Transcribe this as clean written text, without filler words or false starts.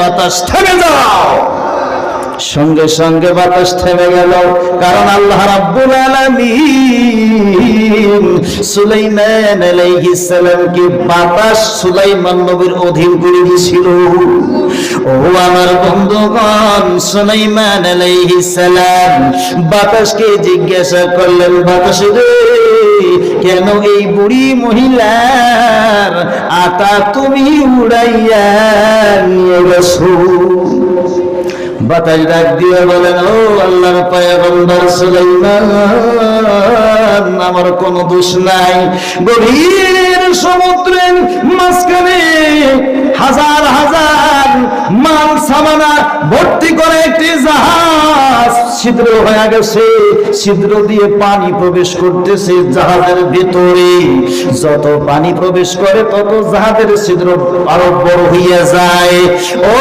বাতাস থেমে যাও। সঙ্গে সঙ্গে বাতাস থেমে গেল, কারণ আল্লাহ রাব্বুল আলামিন সুলাইমান আলাইহিস সালামকে বাতাস সুলাইমান নবীর অধীন করে দিয়েছিল। ও আমার বন্ধুগণ, সুলাইমান আলাইহিস সালাম বাতাসকে জিজ্ঞাসা করলেন, বাতাস রে, কেন এই বুড়ি মহিলার আটা তুমি উড়াইয়া নিয়ে গেছো? বাতাস ডাক দিয়ে বলেন, ও আল্লাহর পয়গম্বর সুলাইমান, আমার কোনো দোষ নাই। গভীর সমুদ্রের মাঝখানে হাজার হাজার মাল সামানা ভর্তি করে একটি জাহাজ ছিদ্র হয়ে গেছে, ছিদ্র দিয়ে পানি প্রবেশ করতেছে জাহাজের ভিতরে। যত পানি প্রবেশ করে তত জাহাজের ছিদ্র আরো বড় হইয়া যায়। ও